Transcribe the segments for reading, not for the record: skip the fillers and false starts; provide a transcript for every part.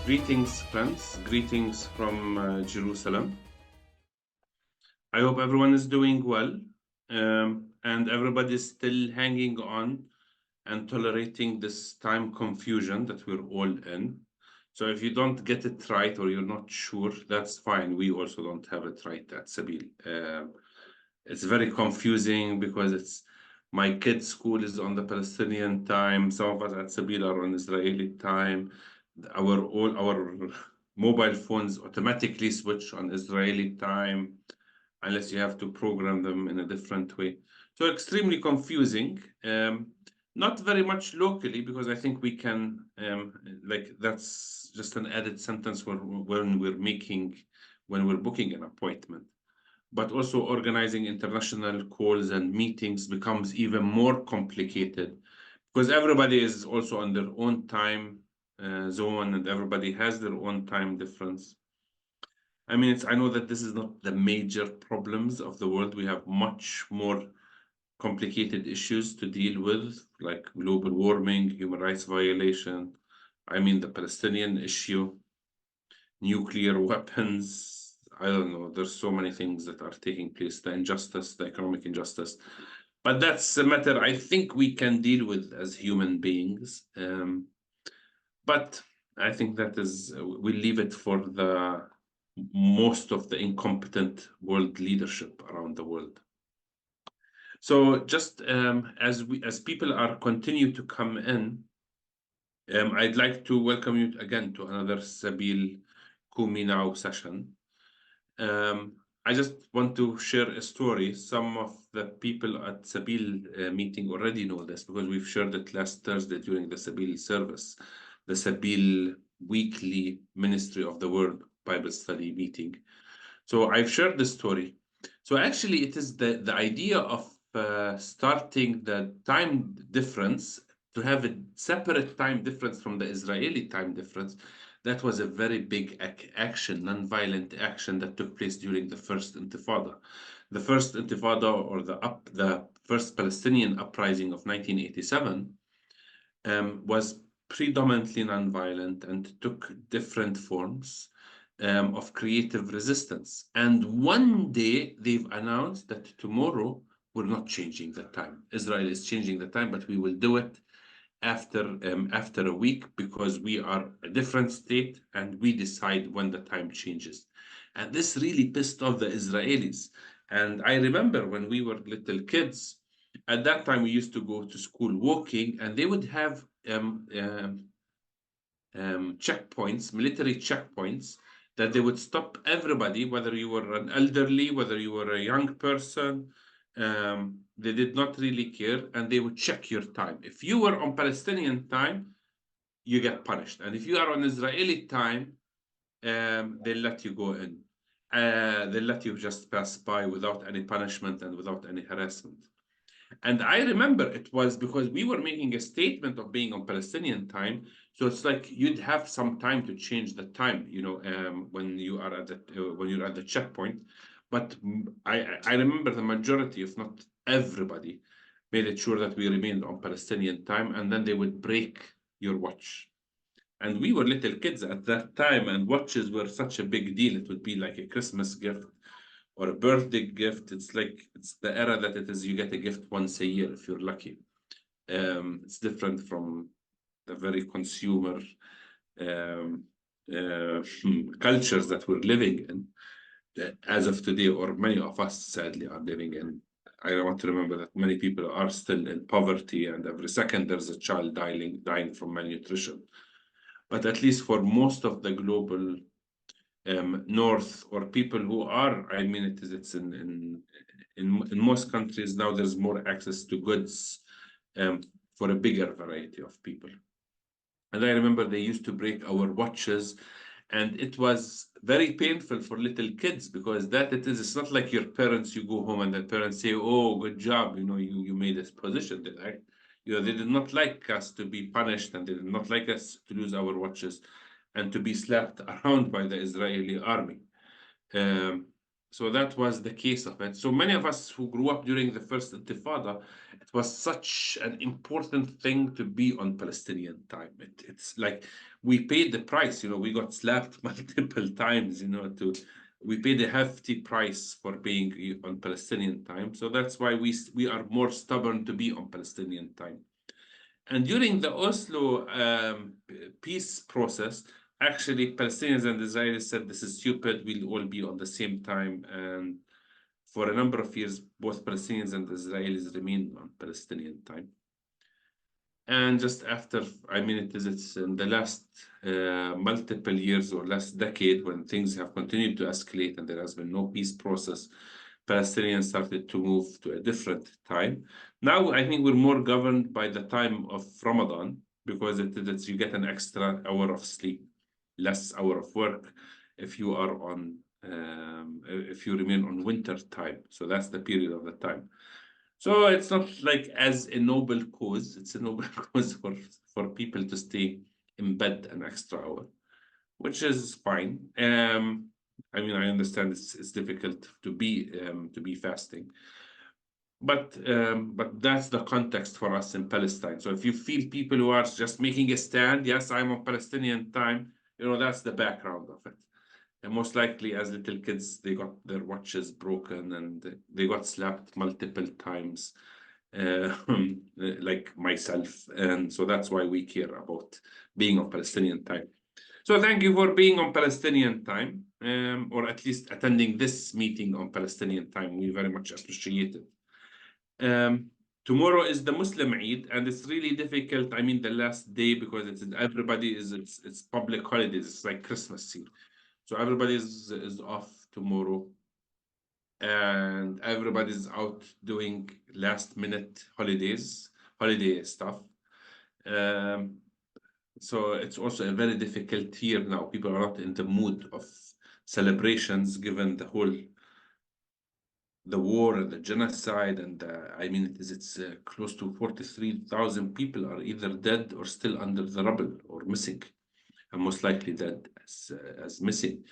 Greetings, friends. Greetings from Jerusalem. I hope everyone is doing well and everybody is still hanging on and tolerating this time confusion that we're all in. So if you don't get it right or you're not sure, that's fine. We also don't have it right at Sabil. It's very confusing because it's my kids' school is on the Palestinian time. Some of us at Sabil are on Israeli time. All our mobile phones automatically switch on Israeli time unless you have to program them in a different way. So extremely confusing. Not very much locally because I think we can that's just an added sentence when we're booking an appointment. But also organizing international calls and meetings becomes even more complicated because everybody is also on their own time zone and everybody has their own time difference. I mean, I know that this is not the major problems of the world. We have much more complicated issues to deal with, like global warming, human rights violation. I mean, the Palestinian issue, nuclear weapons. I don't know. There's so many things that are taking place, the injustice, the economic injustice. But that's a matter I think we can deal with as human beings. But I think that we'll leave it for the most of the incompetent world leadership around the world. So just as people are continue to come in, I'd like to welcome you again to another Sabil Kumi now session. I just want to share a story. Some of the people at Sabil meeting already know this because we've shared it last Thursday during the Sabil service, the Sabil weekly Ministry of the Word Bible study meeting. So I've shared the story. So actually it is the idea of starting the time difference to have a separate time difference from the Israeli time difference. That was a very big action, non-violent action that took place during the first Intifada. The first Intifada, or the first Palestinian uprising of 1987, was predominantly non-violent and took different forms of creative resistance. And one day they've announced that tomorrow we're not changing the time. Israel is changing the time, but we will do it after a week because we are a different state and we decide when the time changes. And this really pissed off the Israelis. And I remember when we were little kids, at that time we used to go to school walking, and they would have checkpoints, military checkpoints, that they would stop everybody, whether you were an elderly, whether you were a young person. They did not really care, and they would check your time. If you were on Palestinian time, you get punished. And if you are on Israeli time, they'll let you go in. They'll let you just pass by without any punishment and without any harassment. And I remember it was because we were making a statement of being on Palestinian time. So it's like you'd have some time to change the time, when you are when you're at the checkpoint. But I remember the majority, if not everybody, made it sure that we remained on Palestinian time, and then they would break your watch. And we were little kids at that time, and watches were such a big deal. It would be like a Christmas gift or a birthday gift. It's the era that it is you get a gift once a year if you're lucky. It's different from the very consumer cultures that we're living in as of today, or many of us sadly are living in. I want to remember that many people are still in poverty, and every second there's a child dying from malnutrition. But at least for most of the global north, or people who are, I mean, it's in most countries now, there's more access to goods for a bigger variety of people. And I remember they used to break our watches, and it was very painful for little kids because it's not like your parents, you go home and the parents say, oh, good job, you made this position. They did not like us to be punished, and they did not like us to lose our watches and to be slapped around by the Israeli army. So that was the case of it. So many of us who grew up during the first Intifada, it was such an important thing to be on Palestinian time. It's like we paid the price, we got slapped multiple times, we paid a hefty price for being on Palestinian time. So that's why we are more stubborn to be on Palestinian time. And during the Oslo peace process, actually, Palestinians and Israelis said this is stupid. We'll all be on the same time. And for a number of years, both Palestinians and Israelis remained on Palestinian time. And just after, it's in the last multiple years or last decade when things have continued to escalate and there has been no peace process, Palestinians started to move to a different time. Now, I think we're more governed by the time of Ramadan because you get an extra hour of sleep, less hour of work if you are on, if you remain on winter time. So that's the period of the time. So it's not like as a noble cause, it's a noble cause for people to stay in bed an extra hour, which is fine. I understand it's difficult to be fasting, but that's the context for us in Palestine. So if you feel people who are just making a stand, yes, I'm on Palestinian time, that's the background of it. And most likely, as little kids, they got their watches broken and they got slapped multiple times, like myself. And so that's why we care about being on Palestinian time. So thank you for being on Palestinian time, or at least attending this meeting on Palestinian time. We very much appreciate it. Tomorrow is the Muslim Eid, and it's really difficult. The last day because it's public holidays. It's like Christmas here. So everybody is off tomorrow, and everybody's out doing last-minute holiday stuff. So it's also a very difficult year now. People are not in the mood of celebrations given the war and the genocide, and it's close to 43,000 people are either dead or still under the rubble or missing, and most likely dead as missing.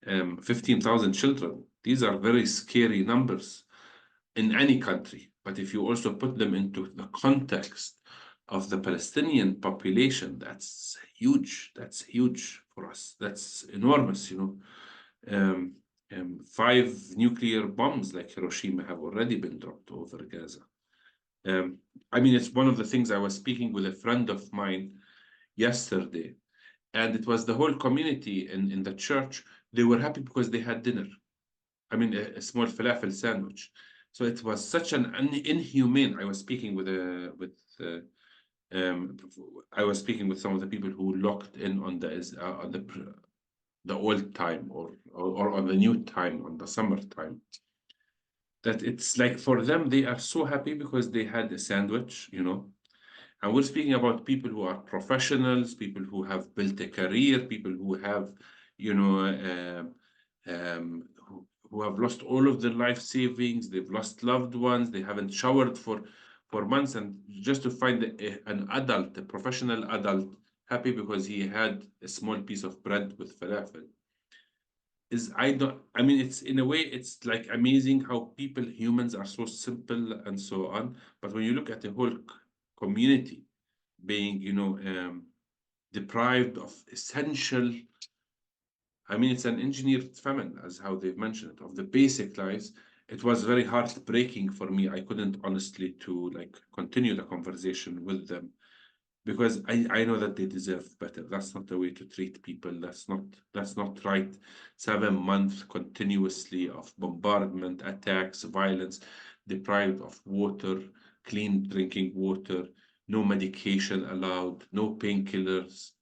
15,000 children. These are very scary numbers in any country. But if you also put them into the context of the Palestinian population, that's huge. That's huge for us. That's enormous, 5 nuclear bombs like Hiroshima have already been dropped over Gaza. It's one of the things I was speaking with a friend of mine yesterday, and it was the whole community in the church. They were happy because they had dinner. A small falafel sandwich. So it was such an inhumane. I was speaking with some of the people who locked in on the old time or on the new time, on the summer time. That it's like for them, they are so happy because they had a sandwich, And we're speaking about people who are professionals, people who have built a career, people who have, who have lost all of their life savings, they've lost loved ones, they haven't showered for months, and just to find an adult, a professional adult, happy because he had a small piece of bread with falafel. It's in a way, it's like amazing how humans are so simple and so on. But when you look at the whole community being, deprived of essential, it's an engineered famine, as how they've mentioned it, of the basic lives. It was very heartbreaking for me. I couldn't honestly to continue the conversation with them because I know that they deserve better. That's not the way to treat people. That's not right. 7 months continuously of bombardment, attacks, violence, deprived of water, clean drinking water, no medication allowed, no painkillers,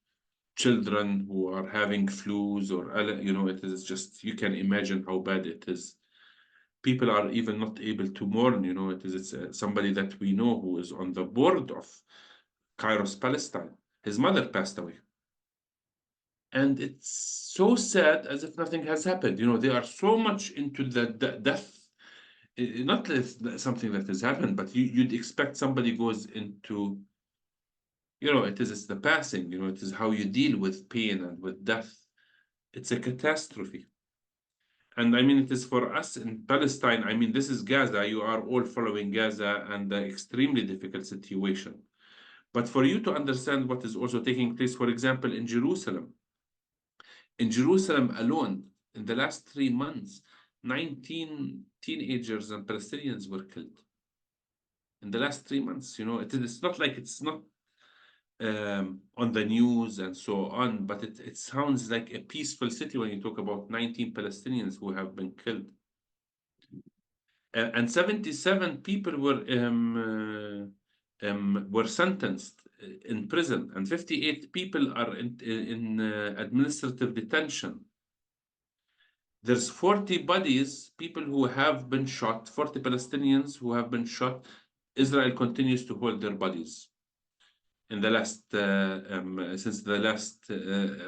children who are having flus or, it is just, you can imagine how bad it is. People are even not able to mourn, it's somebody that we know who is on the board of Kairos, Palestine. His mother passed away. And it's so sad as if nothing has happened. They are so much into the death. Not something that has happened, but you'd expect somebody goes into, it's the passing, it is how you deal with pain and with death. It's a catastrophe. And I mean, it is for us in Palestine. I mean, this is Gaza. You are all following Gaza and the extremely difficult situation. But for you to understand what is also taking place, for example, in Jerusalem alone, in the last 3 months, 19 teenagers and Palestinians were killed. In the last 3 months, it's not like it's not on the news and so on, but it sounds like a peaceful city when you talk about 19 Palestinians who have been killed. And 77 people were sentenced in prison, and 58 people are in administrative detention. There's 40 bodies, people who have been shot, 40 Palestinians who have been shot. Israel continues to hold their bodies in the last since the last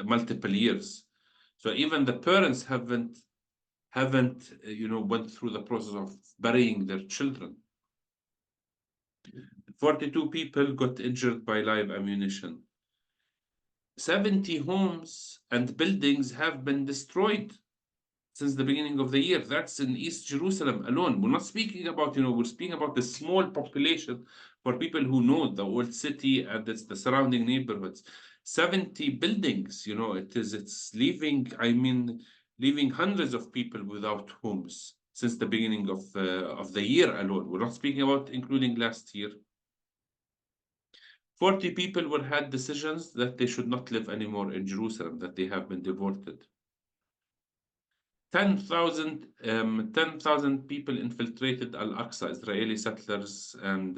multiple years. So even the parents haven't went through the process of burying their children. 42 people got injured by live ammunition. 70 homes and buildings have been destroyed since the beginning of the year. That's in East Jerusalem alone. We're not speaking about, we're speaking about the small population for people who know the old city and the surrounding neighborhoods. 70 buildings, it's leaving hundreds of people without homes since the beginning of the year alone. We're not speaking about including last year. 40 people had decisions that they should not live anymore in Jerusalem, that they have been deported. 10,000 people infiltrated Al-Aqsa. Israeli settlers and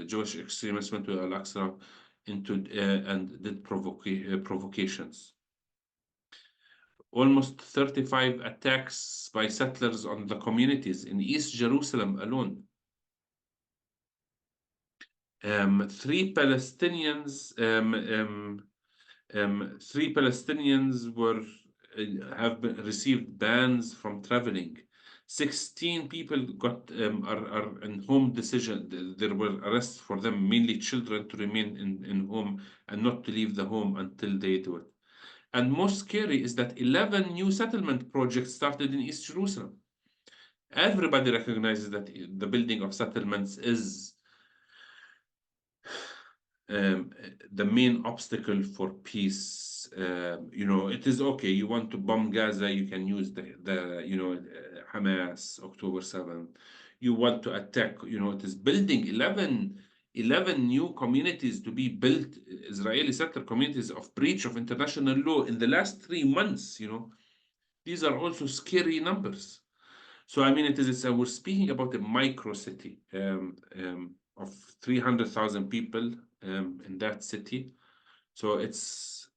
Jewish extremists went to Al-Aqsa and did provocations. Almost 35 attacks by settlers on the communities in East Jerusalem alone. 3 Palestinians have received bans from traveling. 16 people are in home decision. There were arrests for them, mainly children, to remain in home and not to leave the home until they do it. And most scary is that 11 new settlement projects started in East Jerusalem. Everybody recognizes that the building of settlements is the main obstacle for peace. It is okay. You want to bomb Gaza, you can use Hamas, October 7th. You want to attack, it is building 11 new communities to be built, Israeli settler communities of breach of international law in the last 3 months. These are also scary numbers. So I mean, we're speaking about a micro city of 300,000 people in that city. So it's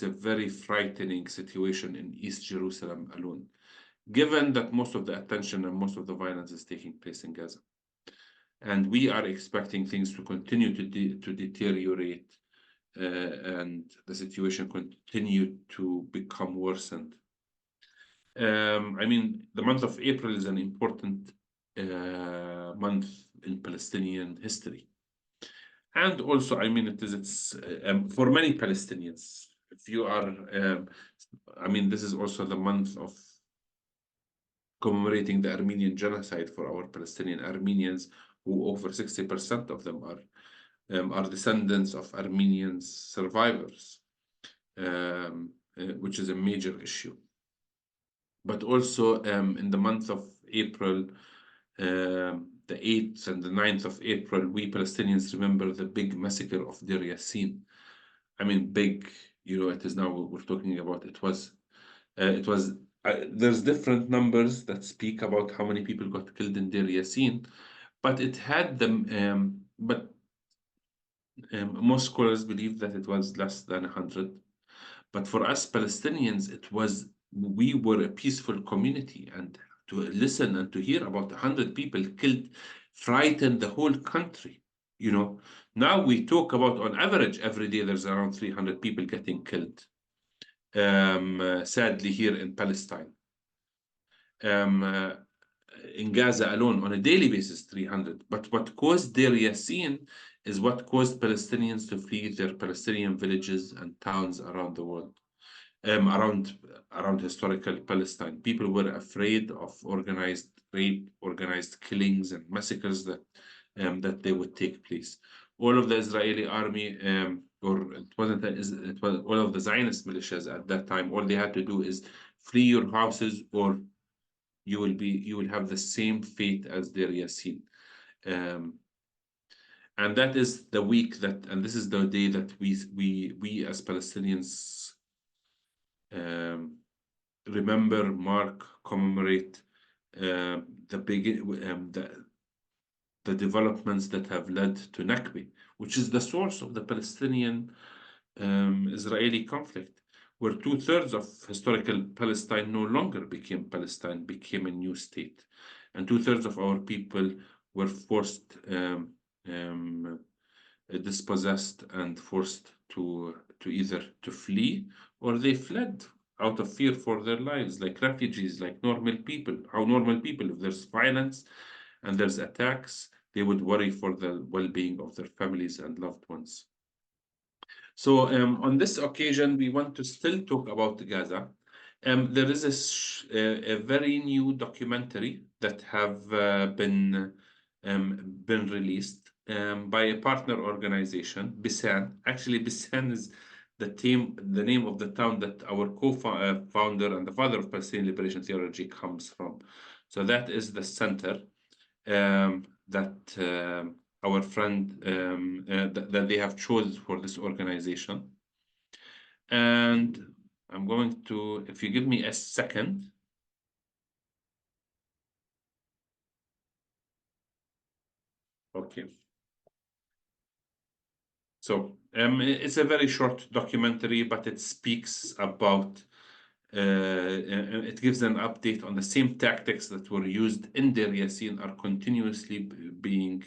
a very frightening situation in East Jerusalem alone, given that most of the attention and most of the violence is taking place in Gaza. And we are expecting things to continue to deteriorate and the situation continue to become worsened. I mean, the month of April is an important month in Palestinian history. And also, I mean, it's for many Palestinians, if you are, this is also the month of commemorating the Armenian genocide for our Palestinian Armenians, who over 60% of them are descendants of Armenian survivors, which is a major issue. But also in the month of April, the 8th and the 9th of April, we Palestinians remember the big massacre of Deir Yassin. I mean, big, it is now we're talking about, there's different numbers that speak about how many people got killed in Deir Yassin, but it had them, most scholars believe that it was less than 100. But for us Palestinians, we were a peaceful community, and to listen and to hear about 100 people killed frightened the whole country. Now we talk about, on average, every day there's around 300 people getting killed. Sadly, here in Palestine. In Gaza alone, on a daily basis, 300. But what caused Deir Yassin is what caused Palestinians to flee their Palestinian villages and towns around the world. around historical Palestine. People were afraid of organized rape, organized killings, and massacres that they would take place. All of the Israeli army, or it wasn't, it was all of the Zionist militias at that time. All they had to do is flee your houses, or you will have the same fate as Deir Yassin. And that is the week that, and this is the day that we as Palestinians remember, mark, commemorate the developments that have led to Nakba, which is the source of the Palestinian Israeli conflict, where 2/3 of historical Palestine no longer became Palestine, became a new state, and 2/3 of our people were forced, dispossessed, and forced to either to flee, or they fled out of fear for their lives, like refugees, like normal people. How normal people, if there's violence and there's attacks, they would worry for the well-being of their families and loved ones. So on this occasion, we want to still talk about Gaza. There is a very new documentary that have been released by a partner organization, Bisan. Actually, Bisan is the name of the town that our co-founder and the father of Palestinian liberation theology comes from. So that is the center that our friend that they have chosen for this organization. And I'm going to, if you give me a second. Okay. So it's a very short documentary, but it speaks about, it gives an update on the same tactics that were used in Deir Yassin are continuously being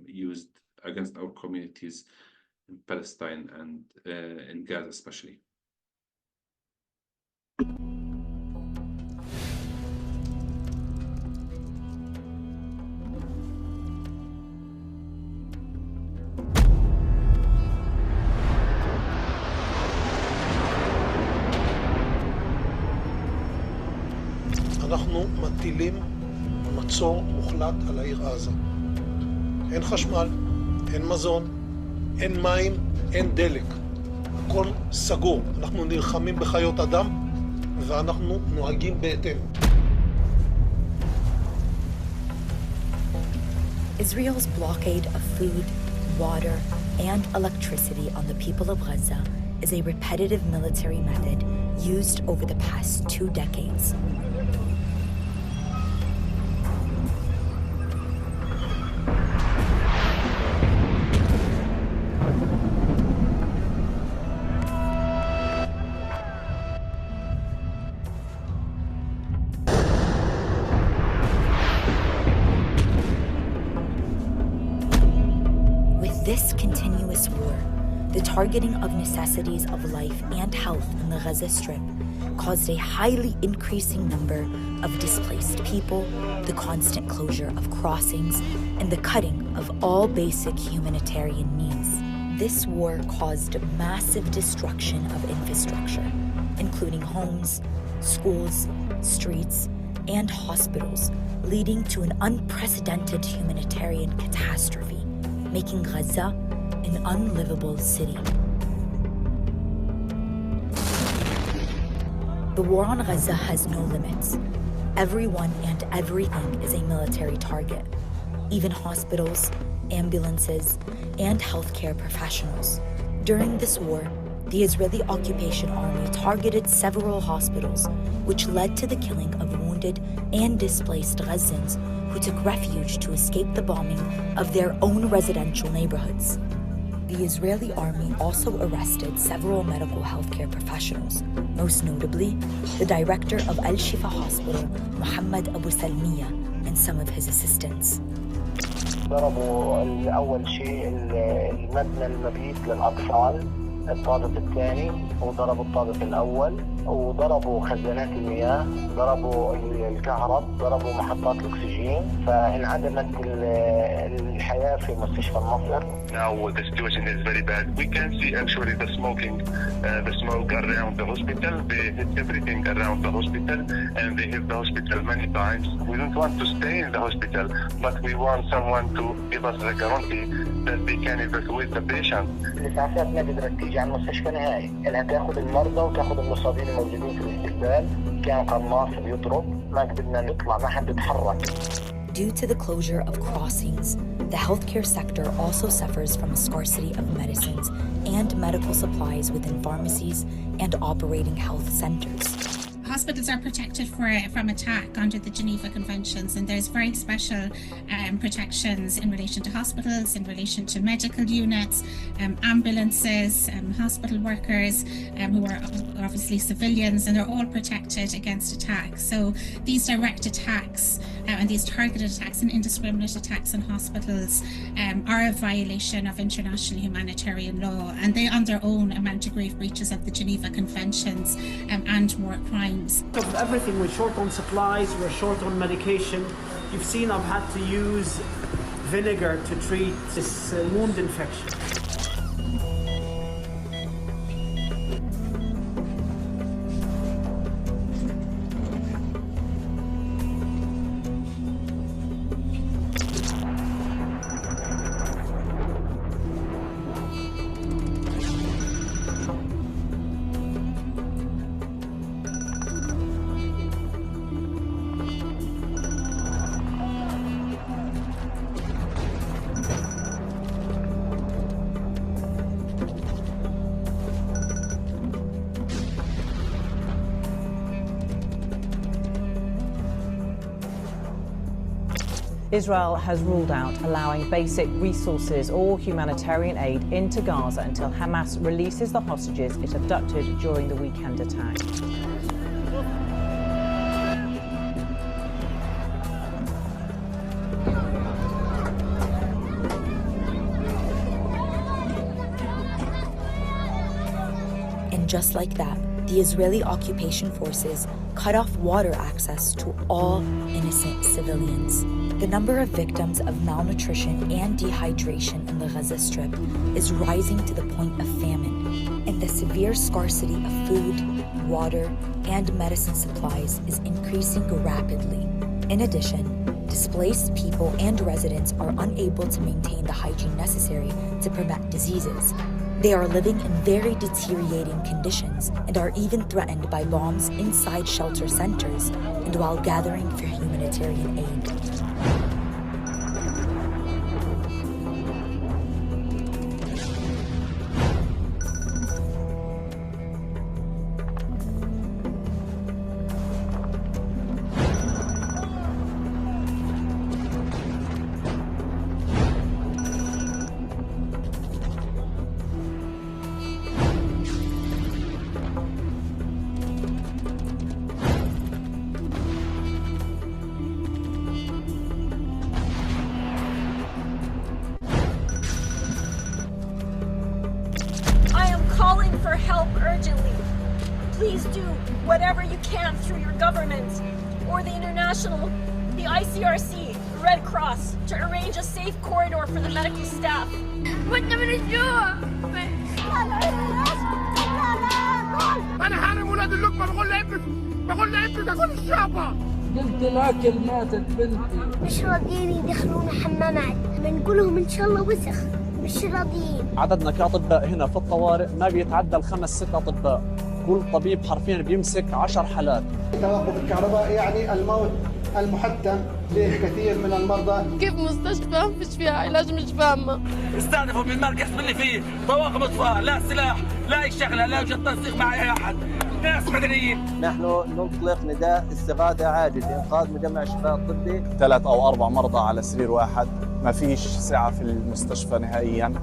used against our communities in Palestine and in Gaza especially. אנחנו מטילים מצור מוחלט על העיר עזה. אין חשמל, אין מזון, אין מים, אין דלק. הכל סגור. אנחנו נלחמים בחיות אדם ואנחנו נוהגים בהתאם. Israel's blockade of food, water, and electricity on the people of Gaza is a repetitive military method used over the past 2 decades. This continuous war, the targeting of necessities of life and health in the Gaza Strip, caused a highly increasing number of displaced people, the constant closure of crossings, and the cutting of all basic humanitarian needs. This war caused massive destruction of infrastructure, including homes, schools, streets, and hospitals, leading to an unprecedented humanitarian catastrophe, making Gaza an unlivable city. The war on Gaza has no limits. Everyone and everything is a military target, even hospitals, ambulances, and healthcare professionals. During this war, the Israeli occupation army targeted several hospitals, which led to the killing of wounded and displaced Gazans who took refuge to escape the bombing of their own residential neighborhoods. The Israeli army also arrested several medical healthcare professionals, most notably the director of Al-Shifa Hospital, Muhammad Abu Salmiya, and some of his assistants. ضربوا أول شيء المبنى المبيت للأطفال، الطابق الثاني وضربوا الطابق الأول، وضربوا خزانات المياه، ضربوا الكهرب، ضربوا محطات الأكسجين، فانعدمت الحياة في مستشفى النصر. Now the situation is very bad. We can see actually the smoke around the hospital. They hit everything around the hospital, and they hit the hospital many times. We don't want to stay in the hospital, but we want someone to give us the guarantee that they can evacuate the patient. الإسعافات ما قدرت تيجي على المستشفى نهائي، إنها تاخذ المرضى وتاخذ المصابين الموجودين في الاستقبال. كان قناص بيضرب، ما قدرنا نطلع، ما حد يتحرك. Due to the closure of crossings, the healthcare sector also suffers from a scarcity of medicines and medical supplies within pharmacies and operating health centers. Hospitals are protected from attack under the Geneva Conventions, and there's very special protections in relation to hospitals, in relation to medical units, ambulances, hospital workers who are obviously civilians, and they're all protected against attack. So these direct attacks and these targeted attacks and indiscriminate attacks on hospitals are a violation of international humanitarian law, and they on their own amount to grave breaches of the Geneva Conventions and war crimes. Of everything, we're short on supplies, we're short on medication. You've seen I've had to use vinegar to treat this wound infection. Israel has ruled out allowing basic resources or humanitarian aid into Gaza until Hamas releases the hostages it abducted during the weekend attack. And just like that, the Israeli occupation forces cut off water access to all innocent civilians. The number of victims of malnutrition and dehydration in the Gaza Strip is rising to the point of famine, and the severe scarcity of food, water, and medicine supplies is increasing rapidly. In addition, displaced people and residents are unable to maintain the hygiene necessary to prevent diseases. They are living in very deteriorating conditions and are even threatened by bombs inside shelter centers and while gathering for humanitarian aid. calling for help urgently. Please do whatever you can through your government or the international, the ICRC, the Red Cross, to arrange a safe corridor for the medical staff. أنا حارم ولاد اللقمة بقول لابنك تاكل الشعبة. قلت الأكل ماتت بنتي. مش راضيين يدخلونا حمامات، بنقول لهم إن شاء الله وسخ، مش راضيين. عددنا كأطباء هنا في الطوارئ ما بيتعدى ال5-6 أطباء، كل طبيب حرفيا بيمسك 10 حالات. توقف الكهرباء يعني الموت المحتم لكثير من المرضى. كيف مستشفى مش فيها علاج؟ مش فاهمة. استهدفوا من المركز اللي فيه طواقم اطفاء، لا سلاح، لا اي شغله، لا يوجد تنسيق مع اي احد، ناس مدنيين. نحن نطلق نداء استغاثة عاجل لإنقاذ مجمع الشفاء الطبي. 3 أو 4 مرضى على سرير واحد، ما فيش سعة في المستشفى نهائيا.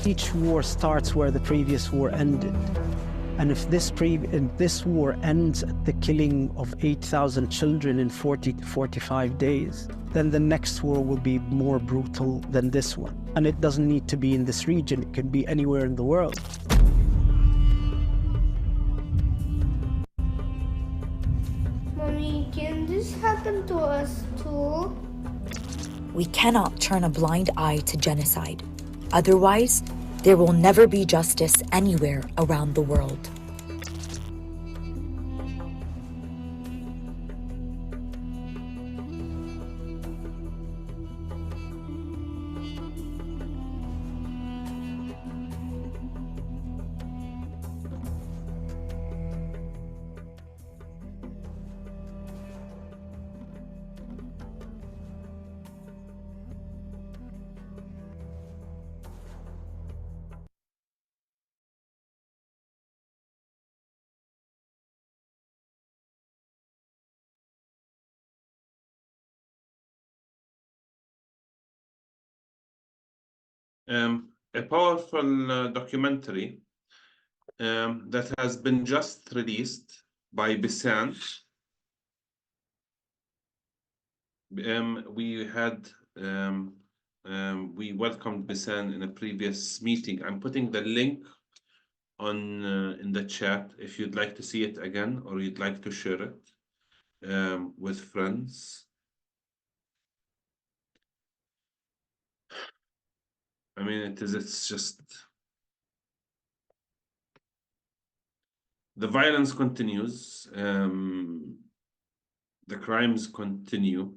Each war starts where the previous war ended. And if this war ends at the killing of 8,000 children in 40 to 45 days, then the next war will be more brutal than this one. And it doesn't need to be in this region, it can be anywhere in the world. Mommy, can this happen to us too? We cannot turn a blind eye to genocide. Otherwise, there will never be justice anywhere around the world. A powerful documentary that has been just released by Bisan. We welcomed Bisan in a previous meeting. I'm putting the link on in the chat if you'd like to see it again or you'd like to share it with friends. I mean, it's just the violence continues, the crimes continue,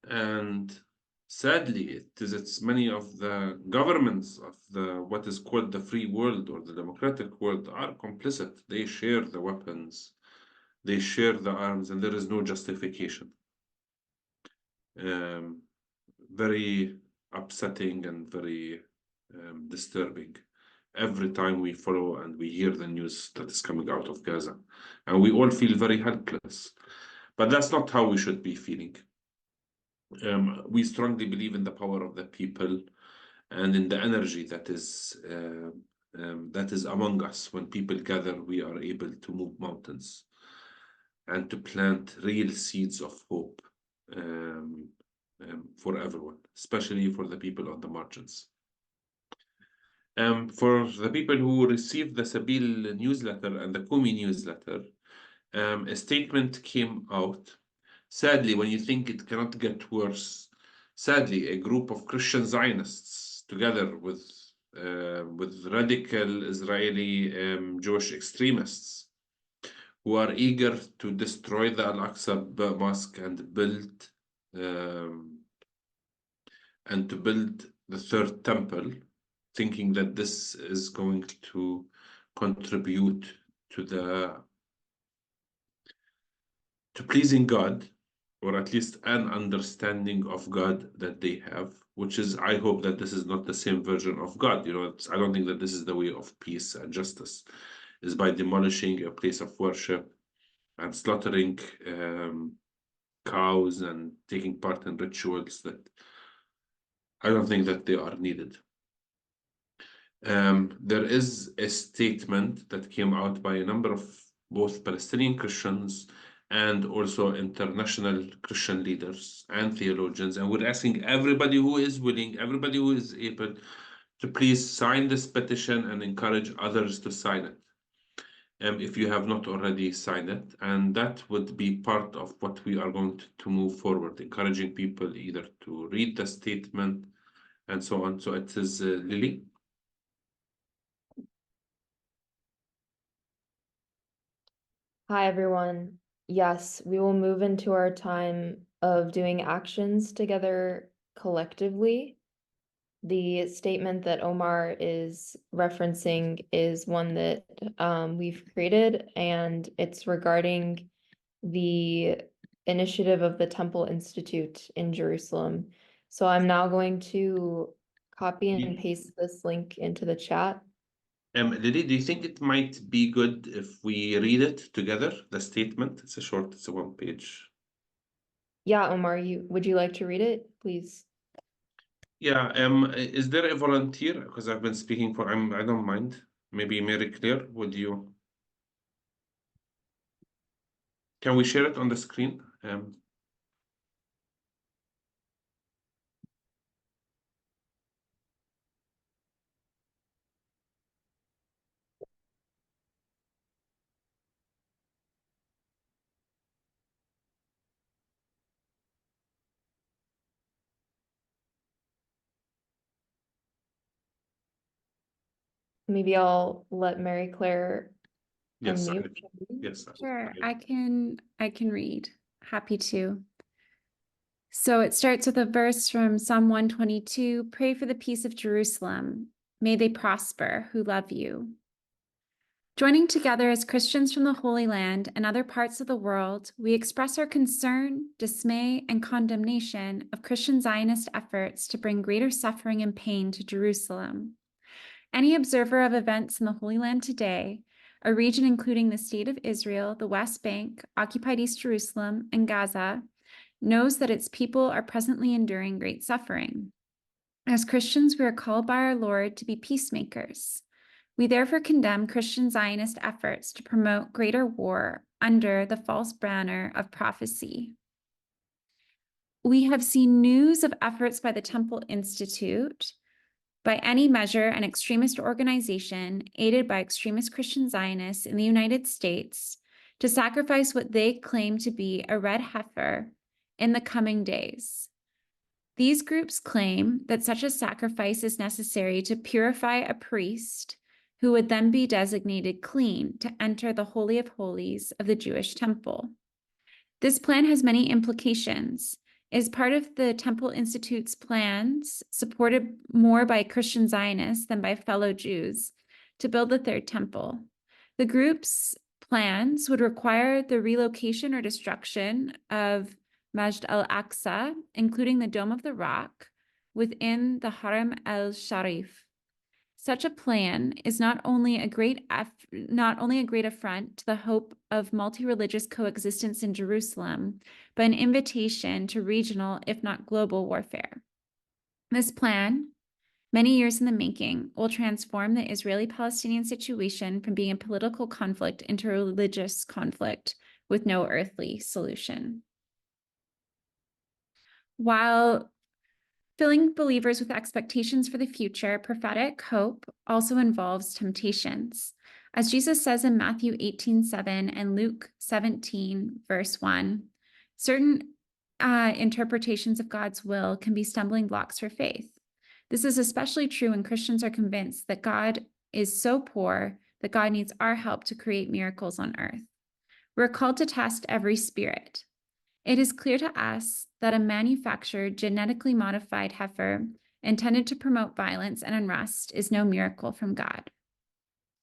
and sadly, it's many of the governments of what is called the free world or the democratic world are complicit. They share the weapons, they share the arms, and there is no justification. Very upsetting and very disturbing every time we follow and we hear the news that is coming out of Gaza, and we all feel very helpless. But that's not how we should be feeling. We strongly believe in the power of the people and in the energy that is among us. When people gather, we are able to move mountains and to plant real seeds of hope for everyone, especially for the people on the margins. For the people who received the Sabil newsletter and the Kumi newsletter, a statement came out. Sadly, when you think it cannot get worse, sadly, a group of Christian Zionists, together with radical Israeli Jewish extremists, who are eager to destroy the Al-Aqsa Mosque and build the third temple, thinking that this is going to contribute to pleasing God, or at least an understanding of God that they have, which is, I hope that this is not the same version of God. I don't think that this is the way of peace and justice, is by demolishing a place of worship and slaughtering cows and taking part in rituals that I don't think that they are needed. There is a statement that came out by a number of both Palestinian Christians and also international Christian leaders and theologians, and we're asking everybody who is willing, everybody who is able, to please sign this petition and encourage others to sign it, if you have not already signed it. And that would be part of what we are going to move forward, encouraging people either to read the statement and so on. So it is Lily. Hi, everyone. Yes, we will move into our time of doing actions together collectively. The statement that Omar is referencing is one that we've created, and it's regarding the initiative of the Temple Institute in Jerusalem. So I'm now going to copy and paste this link into the chat. Lily, do you think it might be good if we read it together, the statement? It's a one page. Yeah, Omar, would you like to read it, please? Yeah, is there a volunteer? Because I've been speaking for, I don't mind. Maybe Mary Claire, would you? Can we share it on the screen? Maybe I'll let Mary Claire Yes, unmute. yes. Sure, I can read. Happy to. So it starts with a verse from Psalm 122. Pray for the peace of Jerusalem. May they prosper who love you. Joining together as Christians from the Holy Land and other parts of the world, we express our concern, dismay, and condemnation of Christian Zionist efforts to bring greater suffering and pain to Jerusalem. Any observer of events in the Holy Land today, a region including the State of Israel, the West Bank, occupied East Jerusalem, and Gaza, knows that its people are presently enduring great suffering. As Christians, we are called by our Lord to be peacemakers. We therefore condemn Christian Zionist efforts to promote greater war under the false banner of prophecy. We have seen news of efforts by the Temple Institute, by any measure, an extremist organization aided by extremist Christian Zionists in the United States, to sacrifice what they claim to be a red heifer in the coming days. These groups claim that such a sacrifice is necessary to purify a priest who would then be designated clean to enter the Holy of Holies of the Jewish temple. This plan has many implications. It is part of the Temple Institute's plans, supported more by Christian Zionists than by fellow Jews, to build the third temple. The group's plans would require the relocation or destruction of Majd al-Aqsa, including the Dome of the Rock, within the Haram al-Sharif. Such a plan is not only a great affront to the hope of multi-religious coexistence in Jerusalem, but an invitation to regional, if not global, warfare. This plan, many years in the making, will transform the Israeli-Palestinian situation from being a political conflict into a religious conflict with no earthly solution. While filling believers with expectations for the future, prophetic hope also involves temptations. As Jesus says in Matthew 18:7 and Luke 17, verse 1, certain interpretations of God's will can be stumbling blocks for faith. This is especially true when Christians are convinced that God is so poor that God needs our help to create miracles on earth. We're called to test every spirit. It is clear to us that a manufactured, genetically modified heifer intended to promote violence and unrest is no miracle from God.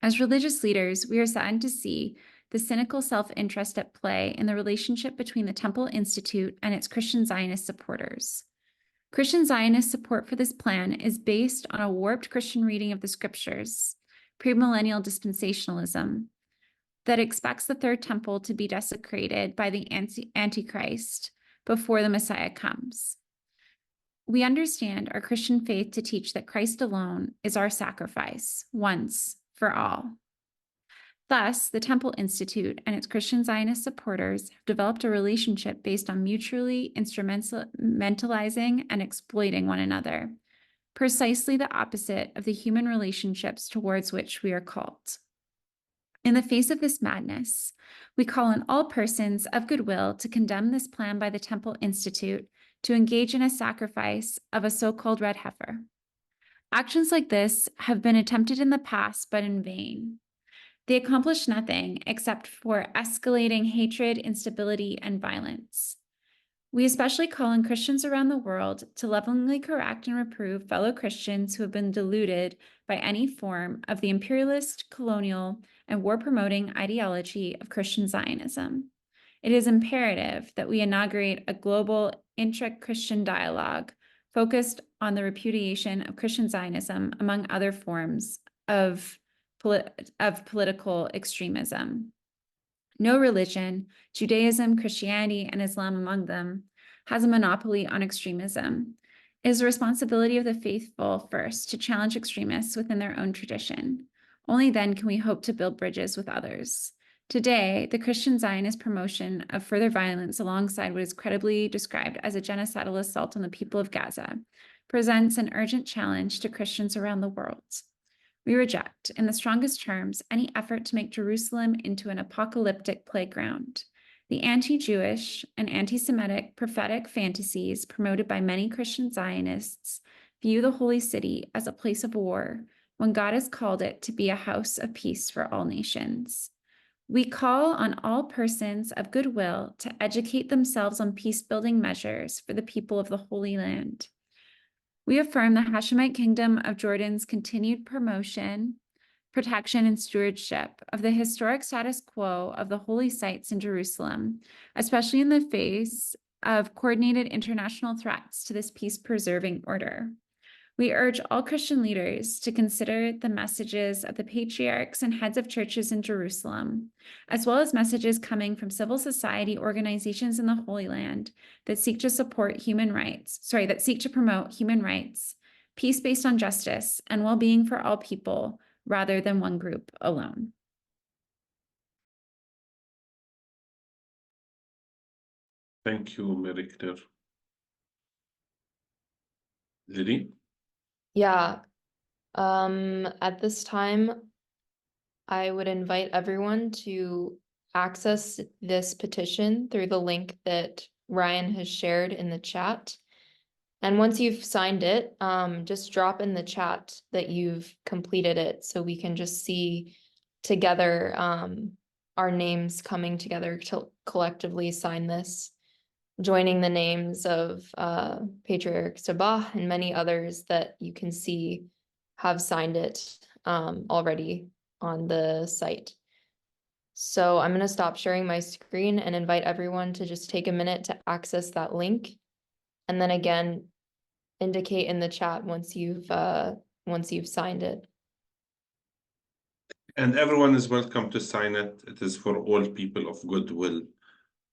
As religious leaders, we are saddened to see the cynical self-interest at play in the relationship between the Temple Institute and its Christian Zionist supporters. Christian Zionist support for this plan is based on a warped Christian reading of the scriptures, premillennial dispensationalism, that expects the third temple to be desecrated by the Antichrist before the Messiah comes. We understand our Christian faith to teach that Christ alone is our sacrifice, once for all. Thus, the Temple Institute and its Christian Zionist supporters have developed a relationship based on mutually instrumentalizing and exploiting one another, precisely the opposite of the human relationships towards which we are called. In the face of this madness, we call on all persons of goodwill to condemn this plan by the Temple Institute to engage in a sacrifice of a so-called red heifer. Actions like this have been attempted in the past, but in vain. They accomplish nothing except for escalating hatred, instability, and violence. We especially call on Christians around the world to lovingly correct and reprove fellow Christians who have been deluded by any form of the imperialist, colonial, and war-promoting ideology of Christian Zionism. It is imperative that we inaugurate a global intra-Christian dialogue focused on the repudiation of Christian Zionism among other forms of political extremism. No religion, Judaism, Christianity, and Islam among them, has a monopoly on extremism. It is the responsibility of the faithful first to challenge extremists within their own tradition. Only then can we hope to build bridges with others. Today, the Christian Zionist promotion of further violence alongside what is credibly described as a genocidal assault on the people of Gaza presents an urgent challenge to Christians around the world. We reject, in the strongest terms, any effort to make Jerusalem into an apocalyptic playground. The anti-Jewish and anti-Semitic prophetic fantasies promoted by many Christian Zionists view the holy city as a place of war when God has called it to be a house of peace for all nations. We call on all persons of goodwill to educate themselves on peace-building measures for the people of the Holy Land. We affirm the Hashemite Kingdom of Jordan's continued promotion, protection, and stewardship of the historic status quo of the holy sites in Jerusalem, especially in the face of coordinated international threats to this peace-preserving order. We urge all Christian leaders to consider the messages of the patriarchs and heads of churches in Jerusalem, as well as messages coming from civil society organizations in the Holy Land that seek to promote human rights, peace based on justice, and well-being for all people, rather than one group alone. Thank you, Merikter. Lily? Yeah. At this time, I would invite everyone to access this petition through the link that Ryan has shared in the chat. And once you've signed it, just drop in the chat that you've completed it so we can just see together our names coming together to collectively sign this, joining the names of Patriarch Sabah and many others that you can see have signed it already on the site. So I'm going to stop sharing my screen and invite everyone to just take a minute to access that link. And then again, indicate in the chat once you've signed it. And everyone is welcome to sign it. It is for all people of goodwill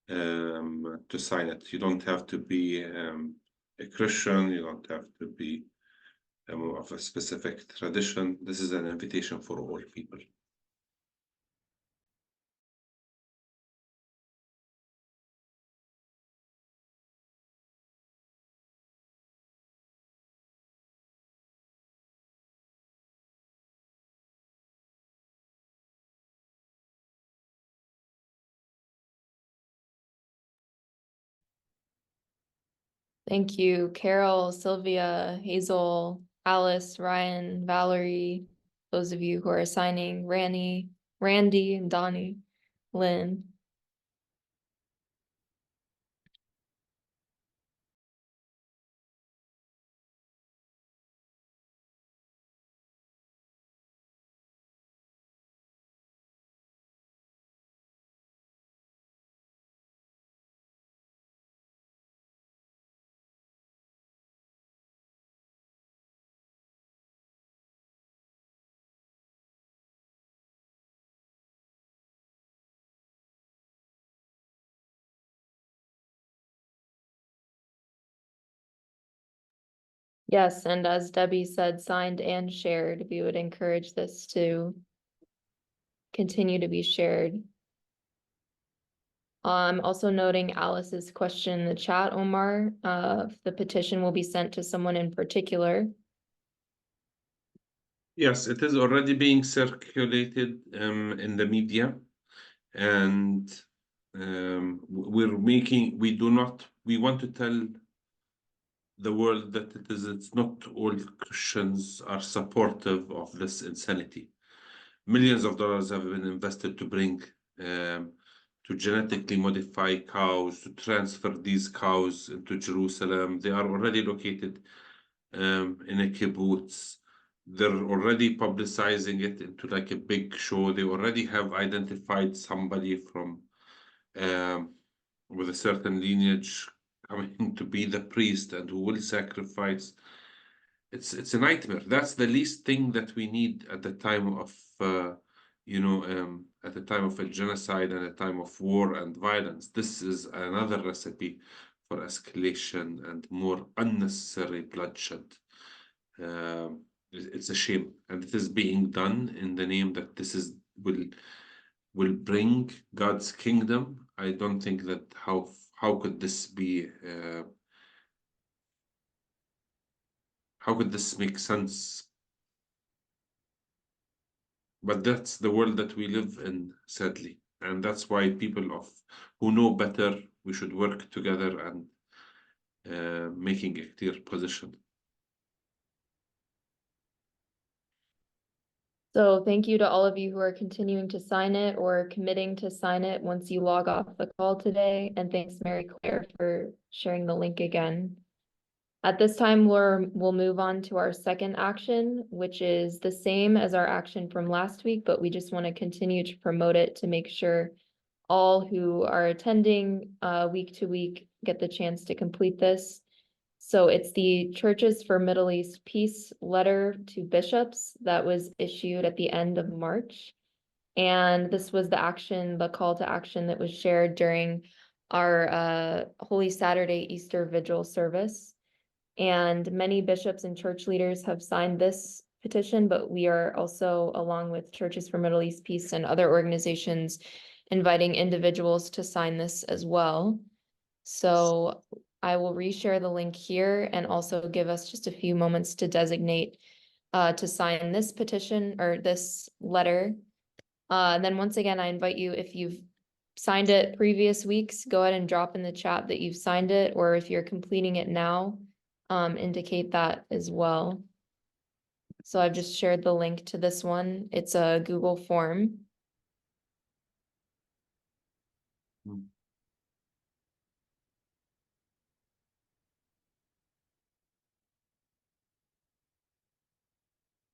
to sign it. You don't have to be a Christian. You don't have to be of a specific tradition. This is an invitation for all people. Thank you, Carol, Sylvia, Hazel, Alice, Ryan, Valerie, those of you who are signing, Randy, and Donnie, Lynn. Yes, and as Debbie said, signed and shared, we would encourage this to continue to be shared. I'm also noting Alice's question in the chat, Omar. The petition will be sent to someone in particular. Yes, it is already being circulated in the media, and we want to tell the world that it's not all Christians are supportive of this insanity. Millions of dollars have been invested to bring to genetically modify cows, to transfer these cows into Jerusalem. They are already located in a kibbutz. They're already publicizing it into like a big show. They already have identified somebody from with a certain lineage coming to be the priest and who will sacrifice. It's a nightmare. That's the least thing that we need at the time of at the time of a genocide and a time of war and violence. This is another recipe for escalation and more unnecessary bloodshed. It's a shame, and it is being done in the name that this is will bring God's kingdom. I don't think that how could this be? How could this make sense? But that's the world that we live in, sadly, and that's why people who know better, we should work together and making a clear position. So thank you to all of you who are continuing to sign it or committing to sign it once you log off the call today. And thanks, Mary Claire, for sharing the link again. At this time, we'll move on to our second action, which is the same as our action from last week, but we just want to continue to promote it to make sure all who are attending week to week get the chance to complete this. So it's the Churches for Middle East Peace letter to bishops that was issued at the end of March. And this was the call to action that was shared during our Holy Saturday Easter Vigil service. And many bishops and church leaders have signed this petition, but we are also, along with Churches for Middle East Peace and other organizations, inviting individuals to sign this as well. So I will reshare the link here and also give us just a few moments to designate to sign this petition or this letter. And then once again, I invite you, if you've signed it previous weeks, go ahead and drop in the chat that you've signed it, or if you're completing it now, indicate that as well. So I've just shared the link to this one. It's a Google form.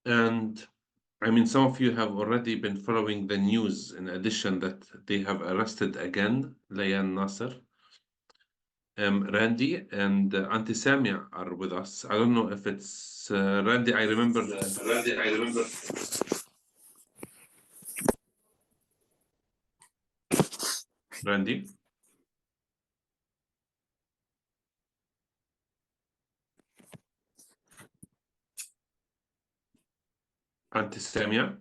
And I mean, some of you have already been following the news, in addition, that they have arrested again Layan Nasser. Randy and Auntie Samia are with us. I don't know if it's Randy. I remember. Randy. Auntie Samia.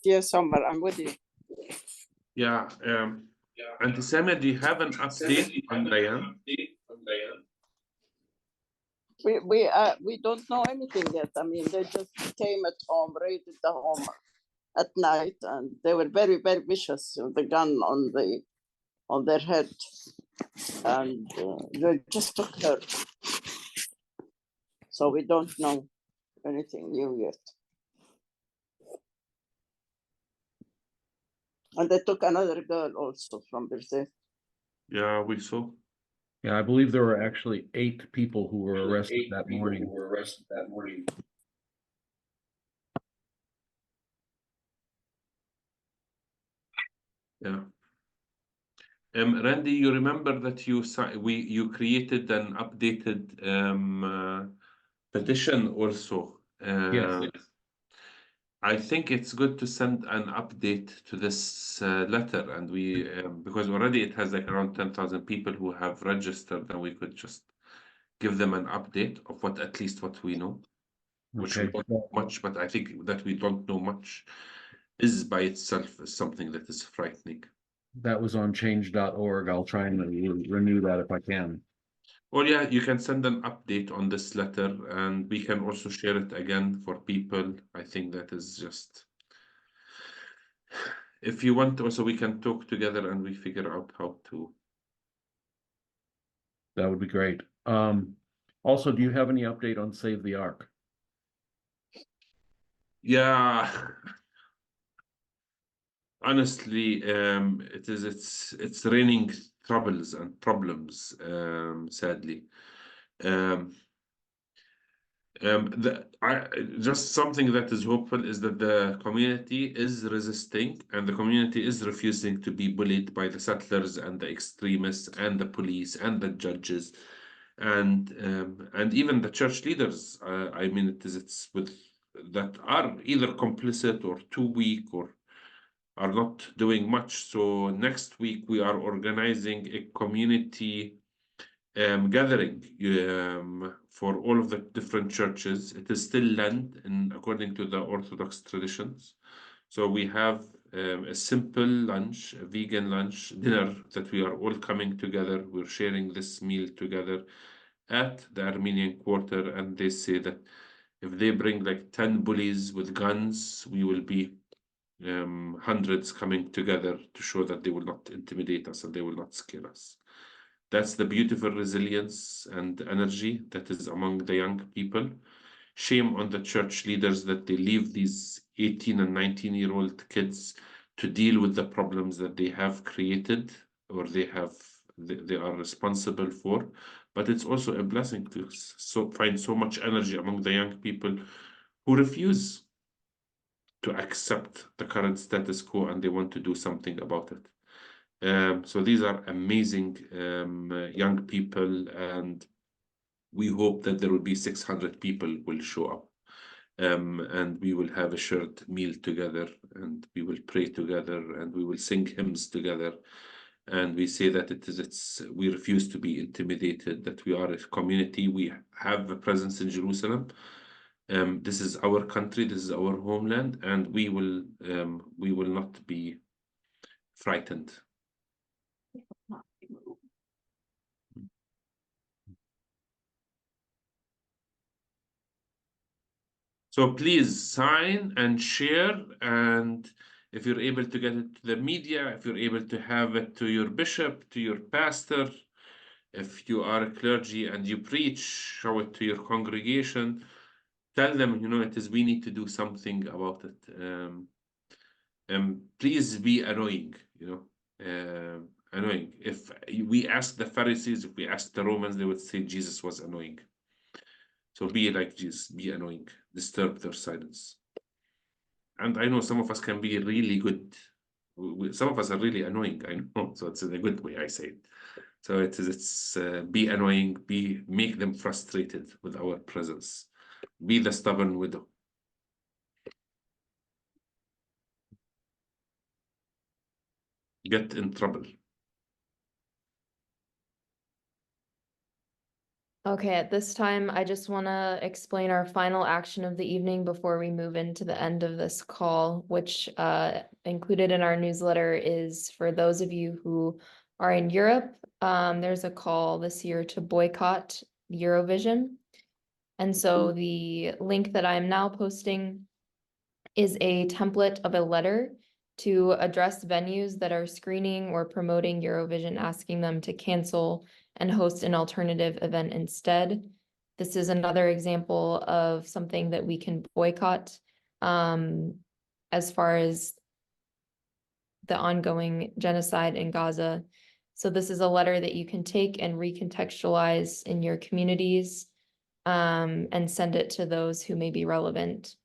Yes, Omar, I'm with you. Yeah. Auntie Samia, do you have an update on Layan? We don't know anything yet. I mean, they just came at home, raided the home at night, and they were very, very vicious with the gun on their head, and they just took her. So we don't know anything new yet. And they took another girl also from Brazil. Yeah, we saw. Yeah, I believe there were actually 8 people who were arrested that morning. Yeah. Randy, you remember that you created an updated petition also. Yes. I think it's good to send an update to this letter, and we because already it has like around 10,000 people who have registered, and we could just give them an update of at least what we know, which we don't know much, but I think that we don't know much is by itself something that is frightening. That was on change.org. I'll try and renew that if I can. Well, yeah, you can send an update on this letter, and we can also share it again for people. I think that is just, if you want, also we can talk together and we figure out how to. That would be great. Also, do you have any update on Save the Ark? Yeah. Honestly, it's raining troubles and problems, sadly. Just something that is hopeful is that the community is resisting, and the community is refusing to be bullied by the settlers and the extremists and the police and the judges, and even the church leaders. I mean, it's with that are either complicit or too weak or are not doing much. So next week we are organizing a community gathering for all of the different churches. It is still Lent and according to the Orthodox traditions. So we have a simple lunch, a vegan lunch dinner that we are all coming together. We're sharing this meal together at the Armenian Quarter, and they say that if they bring like 10 bullies with guns, we will be hundreds coming together to show that they will not intimidate us and they will not scare us. That's the beautiful resilience and energy that is among the young people. Shame on the church leaders that they leave these 18 and 19-year-old kids to deal with the problems that they have created or they are responsible for. But it's also a blessing to find so much energy among the young people who refuse to accept the current status quo and they want to do something about it. So these are amazing young people, and we hope that there will be 600 people will show up, and we will have a shared meal together, and we will pray together, and we will sing hymns together. And we say that we refuse to be intimidated, that we are a community. We have a presence in Jerusalem. This is our country, this is our homeland, and we will not be frightened. So please sign and share, and if you're able to get it to the media, if you're able to have it to your bishop, to your pastor, if you are a clergy and you preach, show it to your congregation. Tell them, we need to do something about it. Please be annoying, annoying. If we ask the Pharisees, if we ask the Romans, they would say Jesus was annoying. So be like Jesus, be annoying, disturb their silence. And I know some of us can be really good. Some of us are really annoying, I know. So it's in a good way, I say it. So it's be annoying, make them frustrated with our presence. Be the stubborn widow. Get in trouble. Okay, at this time, I just want to explain our final action of the evening before we move into the end of this call, which included in our newsletter is for those of you who are in Europe. There's a call this year to boycott Eurovision. And so the link that I'm now posting is a template of a letter to address venues that are screening or promoting Eurovision, asking them to cancel and host an alternative event instead. This is another example of something that we can boycott as far as the ongoing genocide in Gaza. So this is a letter that you can take and recontextualize in your communities and send it to those who may be relevant.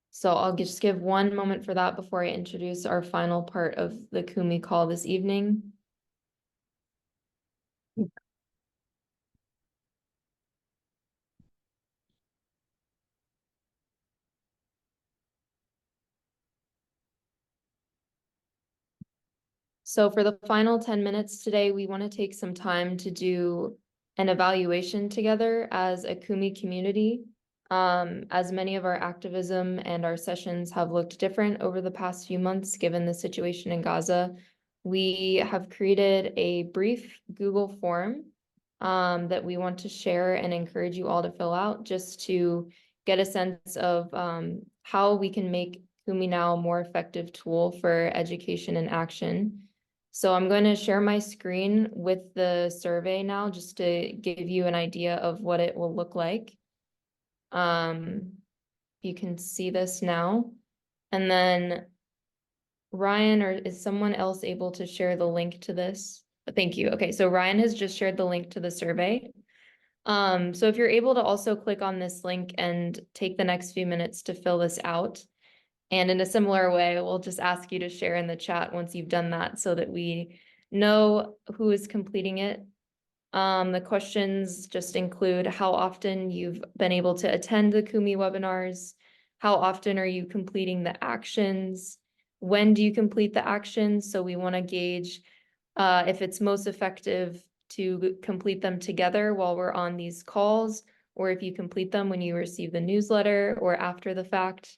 So I'll just give one moment for that before I introduce our final part of the Kumi call this evening. So for the final 10 minutes today, we want to take some time to do an evaluation together as a Kumi community. As many of our activism and our sessions have looked different over the past few months, given the situation in Gaza, we have created a brief Google form that we want to share and encourage you all to fill out just to get a sense of how we can make Kumi now a more effective tool for education and action. So I'm going to share my screen with the survey now just to give you an idea of what it will look like. You can see this now. And then Ryan, or is someone else able to share the link to this? Thank you. Okay, so Ryan has just shared the link to the survey. So if you're able to also click on this link and take the next few minutes to fill this out. And in a similar way, we'll just ask you to share in the chat once you've done that so that we know who is completing it. The questions just include how often you've been able to attend the Kumi webinars, how often are you completing the actions, when do you complete the actions? So we want to gauge if it's most effective to complete them together while we're on these calls, or if you complete them when you receive the newsletter or after the fact.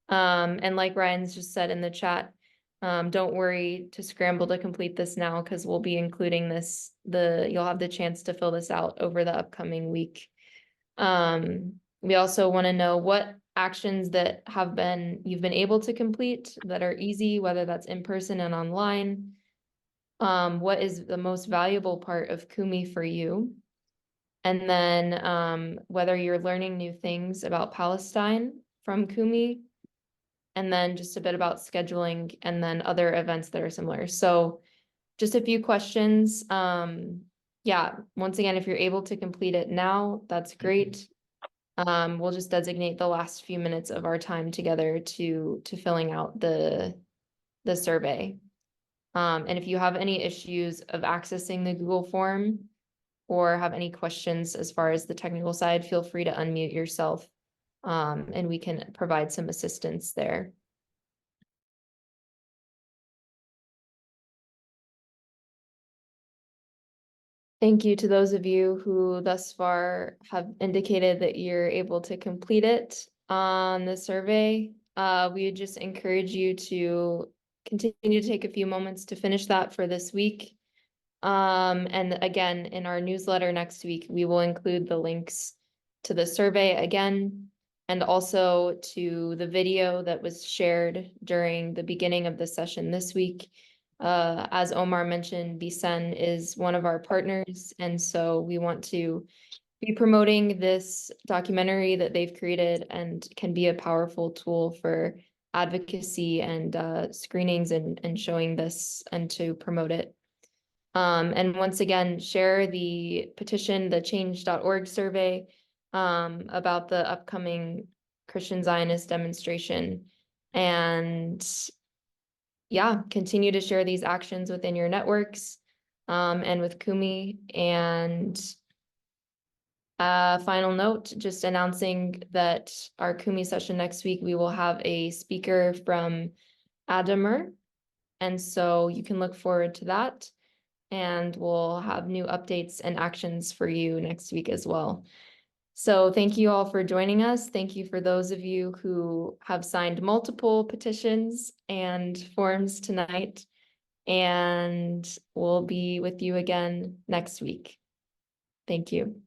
And like Ryan's just said in the chat, don't worry to scramble to complete this now, because we'll be including this, you'll have the chance to fill this out over the upcoming week. We also want to know what actions that you've been able to complete that are easy, whether that's in person and online. What is the most valuable part of Kumi for you? And then whether you're learning new things about Palestine from Kumi, and then just a bit about scheduling and then other events that are similar. So just a few questions. Yeah, once again, if you're able to complete it now, that's great. We'll just designate the last few minutes of our time together to filling out the survey. And if you have any issues of accessing the Google form or have any questions as far as the technical side, feel free to unmute yourself, and we can provide some assistance there. Thank you to those of you who thus far have indicated that you're able to complete it on the survey. We would just encourage you to continue to take a few moments to finish that for this week. And again, in our newsletter next week, we will include the links to the survey again, and also to the video that was shared during the beginning of the session this week. As Omar mentioned, BSEN is one of our partners, and so we want to be promoting this documentary that they've created and can be a powerful tool for advocacy and screenings and showing this and to promote it. And once again, share the petition, the change.org survey about the upcoming Christian Zionist demonstration. And yeah, continue to share these actions within your networks and with Kumi. And final note, just announcing that our Kumi session next week, we will have a speaker from Adamer. And so you can look forward to that. And we'll have new updates and actions for you next week as well. So thank you all for joining us. Thank you for those of you who have signed multiple petitions and forms tonight. And we'll be with you again next week. Thank you.